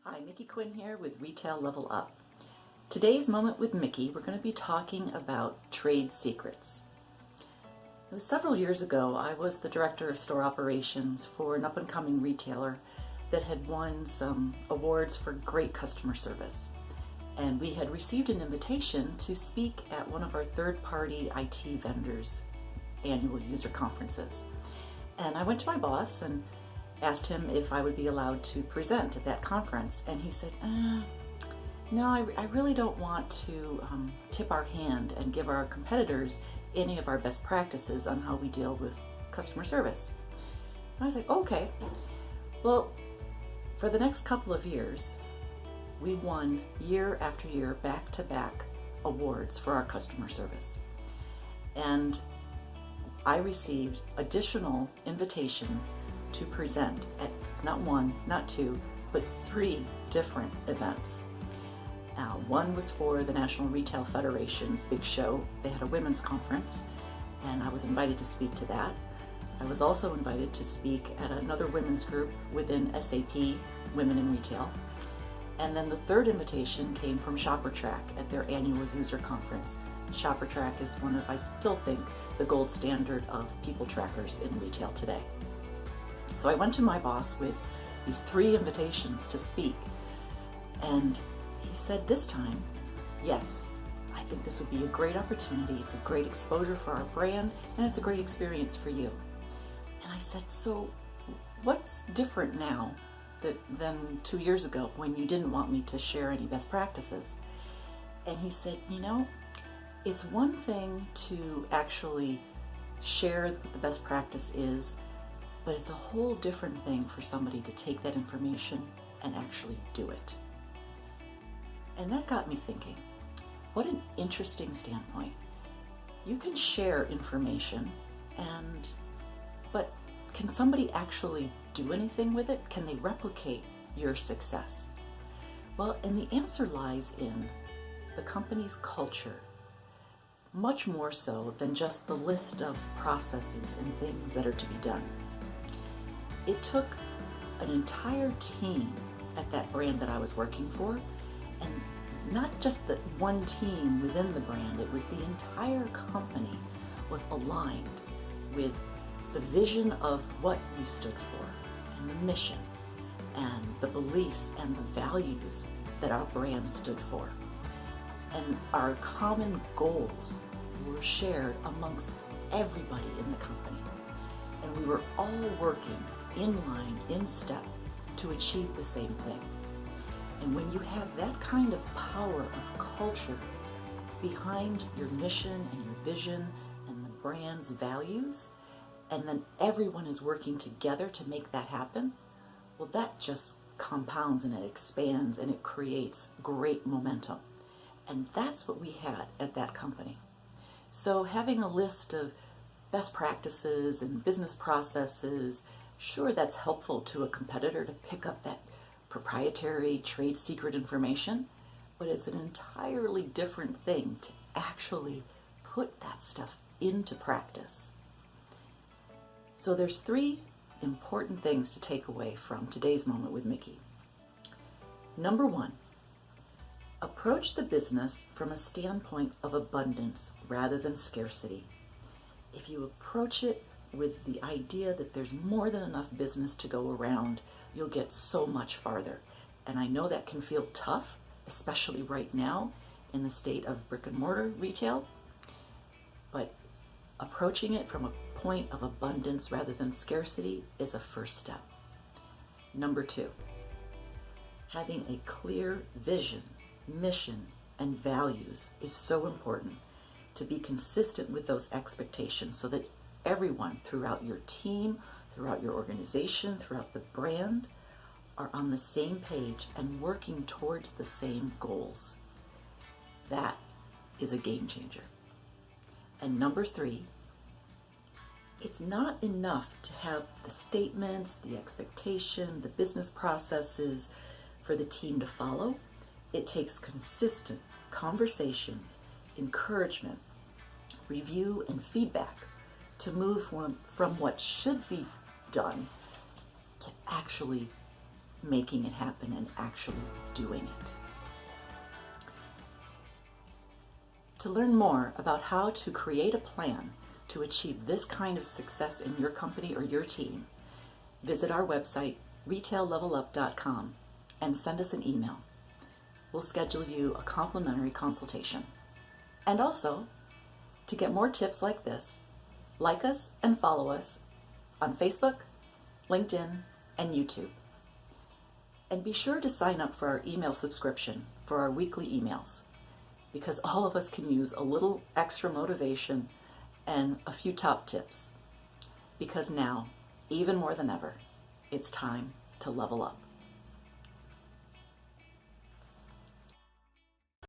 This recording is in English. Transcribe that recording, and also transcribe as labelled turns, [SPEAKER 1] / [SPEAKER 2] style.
[SPEAKER 1] Hi, Mickey Quinn here with Retail Level Up. Today's Moment with Mickey, we're going to be talking about trade secrets. It was several years ago. I was the director of store operations for an up-and-coming retailer that had won some awards for great customer service. And we had received an invitation to speak at one of our third-party IT vendors' annual user conferences. And I went to my boss and asked him if I would be allowed to present at that conference, and he said, no, I really don't want to tip our hand and give our competitors any of our best practices on how we deal with customer service. And I was like, okay. Well, for the next couple of years, we won year after year back-to-back awards for our customer service. And I received additional invitations to present at not one, not two, but 3 different events. One was for the National Retail Federation's big show. They had a women's conference, and I was invited to speak to that. I was also invited to speak at another women's group within SAP, Women in Retail. And then the third invitation came from ShopperTrack at their annual user conference. ShopperTrack is one of, I still think, the gold standard of people trackers in retail today. So I went to my boss with these 3 invitations to speak, and he said this time, yes, I think this would be a great opportunity. It's a great exposure for our brand, and it's a great experience for you. And I said, so what's different now than 2 years ago when you didn't want me to share any best practices? And he said, it's one thing to actually share what the best practice is, but it's a whole different thing for somebody to take that information and actually do it. And that got me thinking, what an interesting standpoint. You can share information, but can somebody actually do anything with it? Can they replicate your success? Well, and the answer lies in the company's culture, much more so than just the list of processes and things that are to be done. It took an entire team at that brand that I was working for, and not just the one team within the brand, it was the entire company was aligned with the vision of what we stood for, and the mission, and the beliefs and the values that our brand stood for. And our common goals were shared amongst everybody in the company. And we were all working in line, in step, to achieve the same thing. And when you have that kind of power of culture behind your mission and your vision and the brand's values, and then everyone is working together to make that happen, well, that just compounds and it expands and it creates great momentum. And that's what we had at that company. So having a list of best practices and business processes, sure, that's helpful to a competitor to pick up that proprietary trade secret information, but it's an entirely different thing to actually put that stuff into practice. So there's 3 important things to take away from today's Moment with Mickey. Number 1, approach the business from a standpoint of abundance rather than scarcity. If you approach it with the idea that there's more than enough business to go around, you'll get so much farther. And I know that can feel tough, especially right now in the state of brick and mortar retail, but approaching it from a point of abundance rather than scarcity is a first step. Number 2, having a clear vision, mission, and values is so important to be consistent with those expectations so that everyone throughout your team, throughout your organization, throughout the brand are on the same page and working towards the same goals. That is a game changer. And number 3, it's not enough to have the statements, the expectation, the business processes for the team to follow. It takes consistent conversations, encouragement, review, and feedback to move from what should be done to actually making it happen and actually doing it. To learn more about how to create a plan to achieve this kind of success in your company or your team, visit our website, retaillevelup.com, and send us an email. We'll schedule you a complimentary consultation. And also, to get more tips like this, like us and follow us on Facebook, LinkedIn, and YouTube. And be sure to sign up for our email subscription for our weekly emails, because all of us can use a little extra motivation and a few top tips. Because now, even more than ever, it's time to level up.